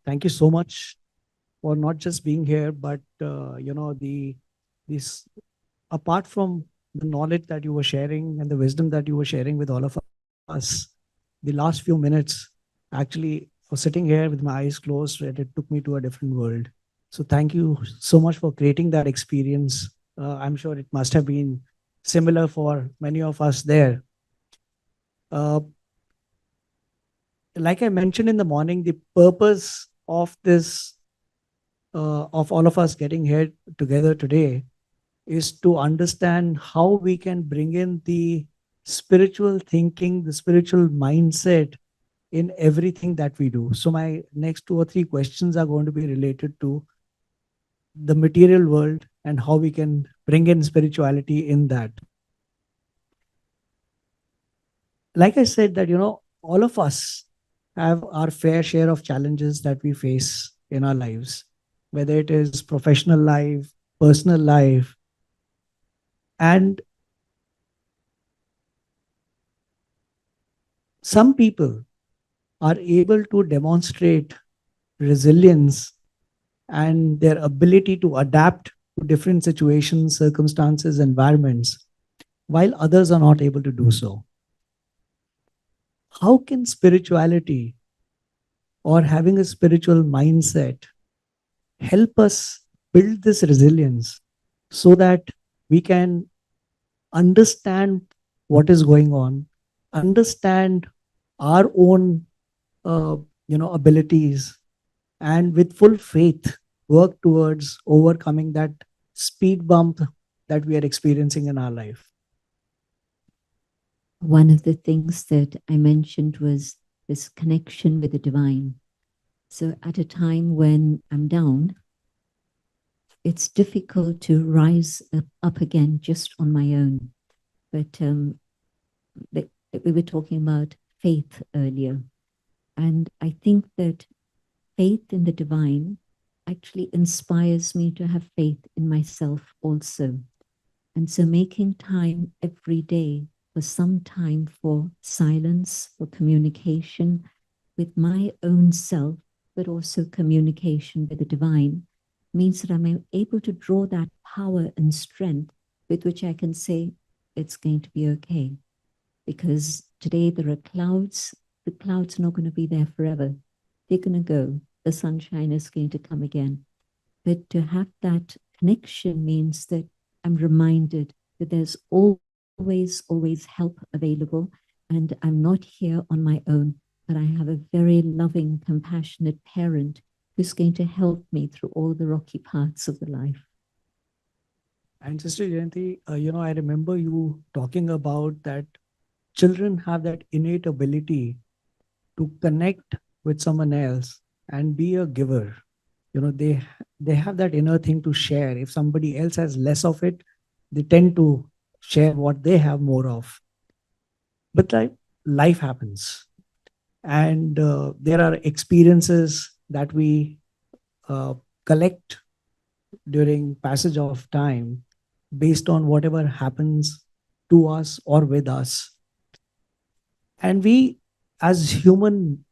thank you so much for not just being here, but this apart from the knowledge that you were sharing and the wisdom that you were sharing with all of us, the last few minutes actually for sitting here with my eyes closed, it took me to a different world. So thank you so much for creating that experience. I'm sure it must have been similar for many of us there. Uh, like I mentioned in the morning, the purpose of this, of all of us getting here together today, is to understand how we can bring in the spiritual thinking, the spiritual mindset in everything that we do. So, my next two or three questions are going to be related to the material world and how we can bring in spirituality in that. Like I said, that, all of us have our fair share of challenges that we face in our lives, whether it is professional life, personal life, and some people are able to demonstrate resilience and their ability to adapt to different situations, circumstances, environments, while others are not able to do so. How can spirituality or having a spiritual mindset help us build this resilience so that we can understand what is going on, understand our own abilities, and with full faith work towards overcoming that speed bump that we are experiencing in our life? One of the things that I mentioned was this connection with the divine. So at a time when I'm down, it's difficult to rise up again just on my own. But we were talking about faith earlier. And I think that faith in the divine actually inspires me to have faith in myself also. And so making time every day for some time for silence, for communication with my own self, but also communication with the divine, means that I'm able to draw that power and strength with which I can say, it's going to be okay. Because today there are clouds. The clouds are not going to be there forever. They're going to go. The sunshine is going to come again. But to have that connection means that I'm reminded that there's always help available, and I'm not here on my own, but I have a very loving, compassionate parent who's going to help me through all the rocky parts of the life. And Sister Jayanti, I remember you talking about that children have that innate ability to connect with someone else and be a giver. They have that inner thing to share. If somebody else has less of it, they tend to share what they have more of. But like, life happens, and there are experiences that we uh, collect during passage of time based on whatever happens to us or with us. And we, as human,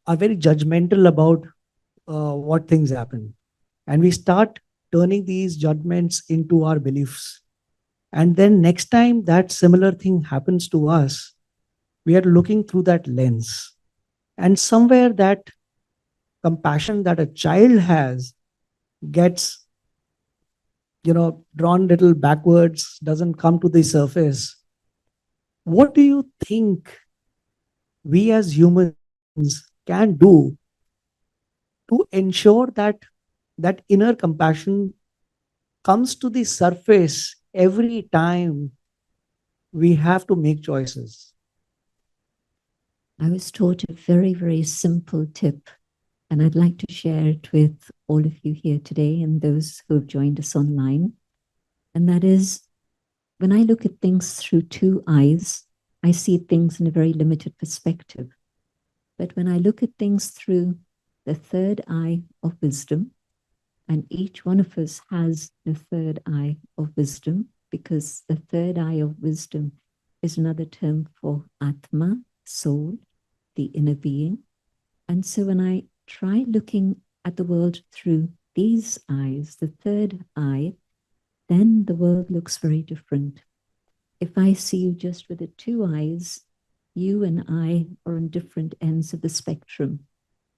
are very judgmental about what things happen, and we start turning these judgments into our beliefs. And then next time that similar thing happens to us, we are looking through that lens, and somewhere that compassion that a child has gets drawn little backwards, doesn't come to the surface. What do you think we as humans can do to ensure that that inner compassion comes to the surface every time we have to make choices? I was taught a very simple tip, and I'd like to share it with all of you here today and those who have joined us online. And that is, when I look at things through two eyes, I see things in a very limited perspective. But when I look at things through the third eye of wisdom, and each one of us has the third eye of wisdom, because the third eye of wisdom is another term for Atma, soul, the inner being. And so when I try looking at the world through these eyes, the third eye, then the world looks very different. If I see you just with the two eyes, you and I are on different ends of the spectrum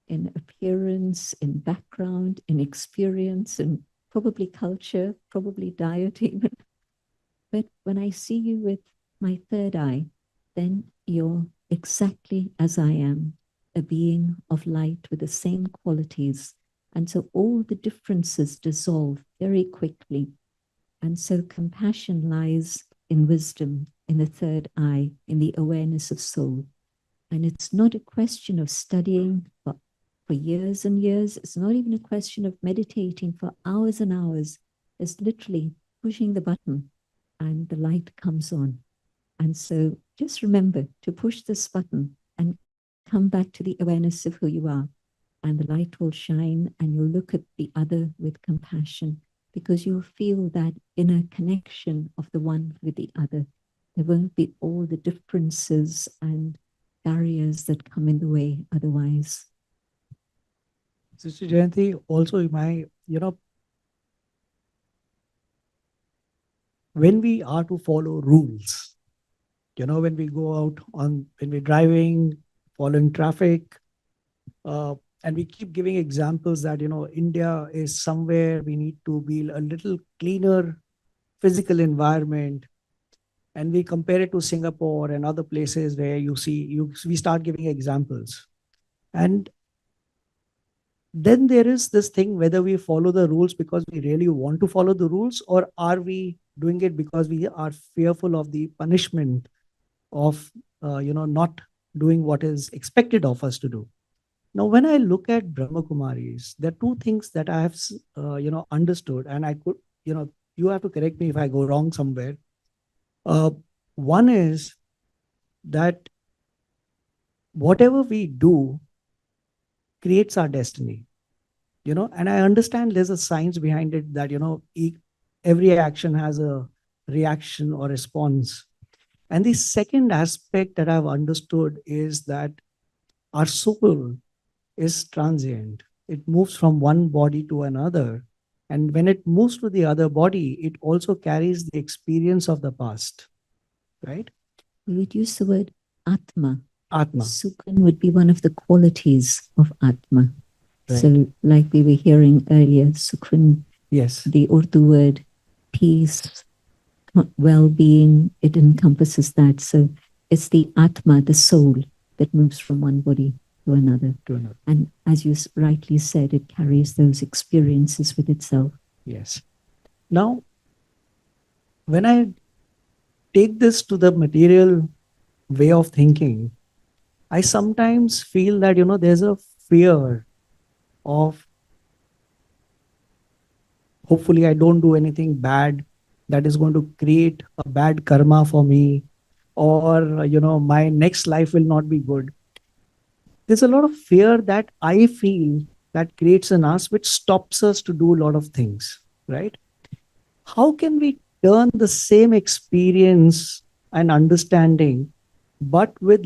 in appearance, in background, in experience, and probably culture, probably diet even. But when I see you with my third eye, then you're exactly as I am, a being of light with the same qualities. And so all the differences dissolve very quickly. And so compassion lies in wisdom, in the third eye, in the awareness of soul. And it's not a question of studying for years and years. It's not even a question of meditating for hours and hours. It's literally pushing the button and the light comes on. And so just remember to push this button and come back to the awareness of who you are. And the light will shine and you'll look at the other with compassion because you'll feel that inner connection of the one with the other. There won't be all the differences and barriers that come in the way otherwise. Sister Jayanti, also when we are to follow rules, when we go out when we're driving, following traffic, uh, and we keep giving examples that, India is somewhere we need to be a little cleaner physical environment. And we compare it to Singapore and other places where we start giving examples. And then there is this thing whether we follow the rules because we really want to follow the rules, or are we doing it because we are fearful of the punishment of not doing what is expected of us to do. Now when I look at Brahma Kumaris, there are two things that I have understood, and I could, you have to correct me if I go wrong somewhere. uh, One is that whatever we do creates our destiny, and I understand there's a science behind it that, every action has a reaction or response. And the second aspect that I've understood is that our soul is transient. It moves from one body to another. And when it moves to the other body, it also carries the experience of the past, right? We would use the word Atma. Atma. Sukun would be one of the qualities of Atma. Right. So, like we were hearing earlier, Sukun, Yes. the Urdu word peace, well-being, it encompasses that. So it's the Atma, the soul, that moves from one body to another. And as you rightly said, it carries those experiences with itself. Yes. Now, when I take this to the material way of thinking, I sometimes feel that, there's a fear of hopefully I don't do anything bad that is going to create a bad karma for me, or, my next life will not be good. There's a lot of fear that I feel that creates in us, which stops us to do a lot of things, right? How can we turn the same experience and understanding, but with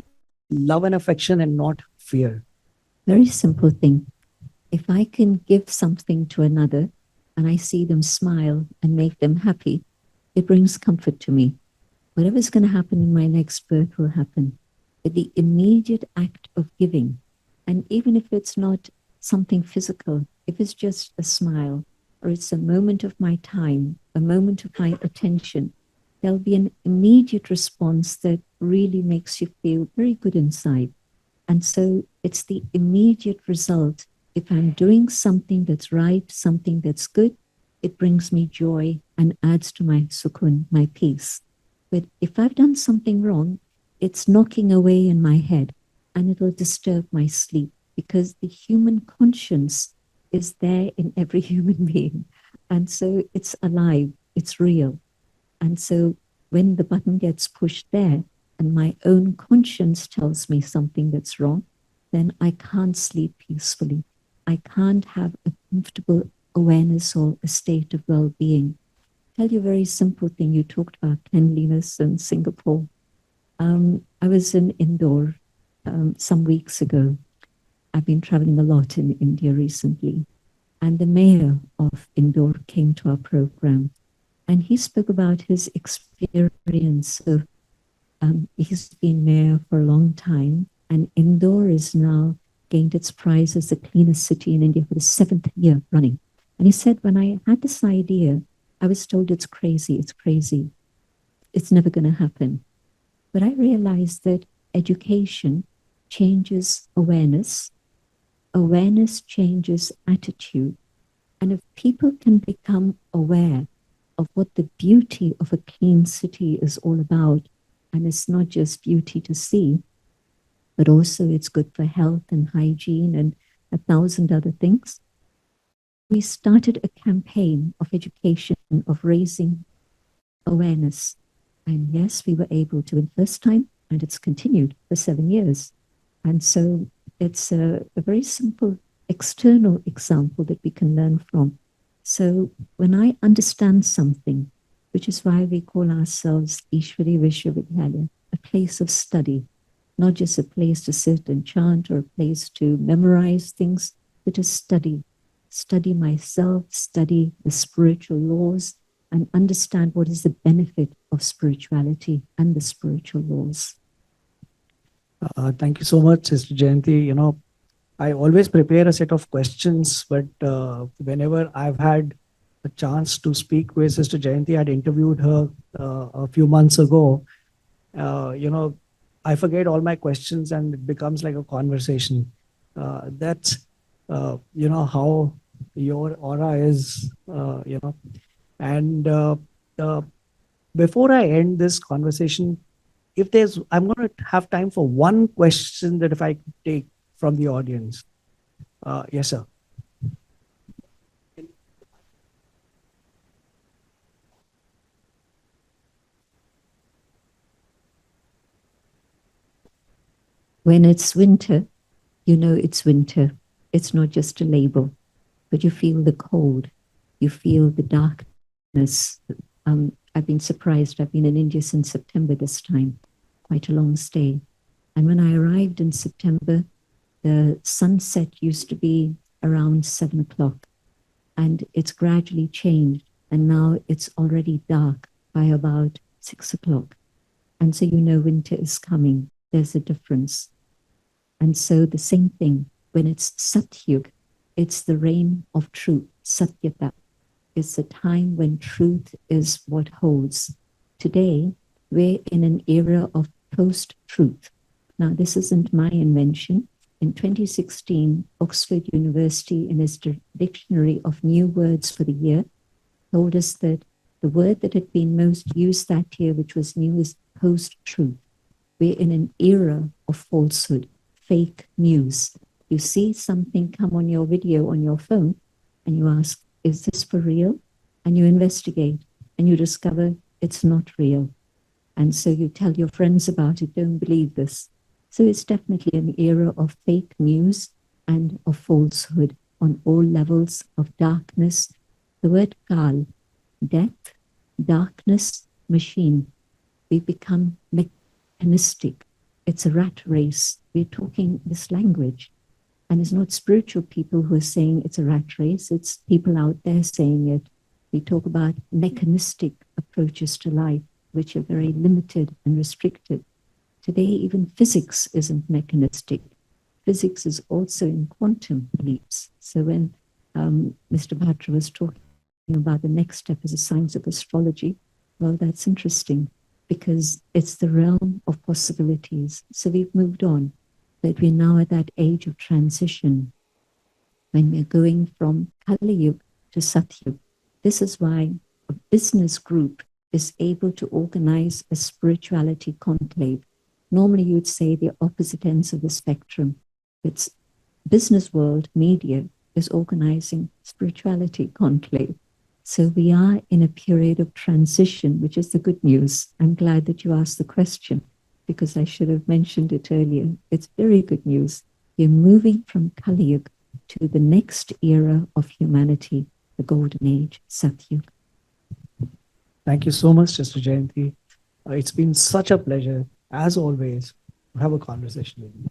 love and affection and not fear? Very simple thing. If I can give something to another and I see them smile and make them happy, it brings comfort to me. Whatever's going to happen in my next birth will happen. But the immediate act of giving, and even if it's not something physical, if it's just a smile, or it's a moment of my time, a moment of my attention, there'll be an immediate response that really makes you feel very good inside. And so it's the immediate result. If I'm doing something that's right, something that's good, it brings me joy and adds to my sukun, my peace. But if I've done something wrong, it's knocking away in my head and it'll disturb my sleep, because the human conscience is there in every human being. And so it's alive, it's real. And so when the button gets pushed there and my own conscience tells me something that's wrong, then I can't sleep peacefully. I can't have a comfortable awareness or a state of well-being. Tell you a very simple thing. You talked about cleanliness in Singapore. I was in Indore some weeks ago, I've been traveling a lot in India recently, and the mayor of Indore came to our program, and he spoke about his experience of he's been mayor for a long time, and Indore is now gained its prize as the cleanest city in India for the 7th year running. And he said, when I had this idea, I was told it's crazy, it's never going to happen. But I realized that education changes awareness, awareness changes attitude. And if people can become aware of what the beauty of a clean city is all about, and it's not just beauty to see, but also it's good for health and hygiene and 1,000 other things. We started a campaign of education, of raising awareness. And yes, we were able to in first time, and it's continued for 7 years. And so it's a very simple external example that we can learn from. So when I understand something, which is why we call ourselves Ishwari Vishwavidyalaya, a place of study, not just a place to sit and chant or a place to memorize things, but to study myself, study the spiritual laws, and understand what is the benefit of spirituality and the spiritual laws. Thank you so much, Sister Jayanti. I always prepare a set of questions, but whenever I've had a chance to speak with Sister Jayanti, I'd interviewed her a few months ago. I forget all my questions and it becomes like a conversation. That's, how your aura is, And before I end this conversation, I'm going to have time for one question that if I could take from the audience. Yes, sir. When it's winter, you know it's winter. It's not just a label, but you feel the cold, you feel the darkness. I've been surprised. I've been in India since September this time, quite a long stay. And when I arrived in September, the sunset used to be around 7 o'clock, and it's gradually changed. And now it's already dark by about 6 o'clock. And so you know winter is coming. There's a difference. And so the same thing, when it's Satyug, it's the reign of truth, Satyata. It's a time when truth is what holds. Today, we're in an era of post-truth. Now, this isn't my invention. In 2016, Oxford University, in its Dictionary of New Words for the year, told us that the word that had been most used that year, which was new, is post-truth. We're in an era of falsehood, fake news. You see something come on your video on your phone, and you ask, is this for real? And you investigate, and you discover it's not real. And so you tell your friends about it, don't believe this. So it's definitely an era of fake news and of falsehood on all levels of darkness. The word Kal, death, darkness, machine. We become mechanistic. It's a rat race. We're talking this language. And it's not spiritual people who are saying it's a rat race. It's people out there saying it. We talk about mechanistic approaches to life, which are very limited and restricted. Today, even physics isn't mechanistic. Physics is also in quantum leaps. So when Mr. Bhatra was talking about the next step is a science of astrology, well, that's interesting because it's the realm of possibilities. So we've moved on, but we're now at that age of transition when we're going from Kali Yuga to Satyug. This is why a business group is able to organize a spirituality conclave. Normally, you'd say the opposite ends of the spectrum. It's business world, media is organizing spirituality conclave. So we are in a period of transition, which is the good news. I'm glad that you asked the question because I should have mentioned it earlier. It's very good news. We're moving from Kali Yuga to the next era of humanity, the golden age, Satyug. Thank you so much, Sister Jayanti. It's been such a pleasure, as always, to have a conversation with you.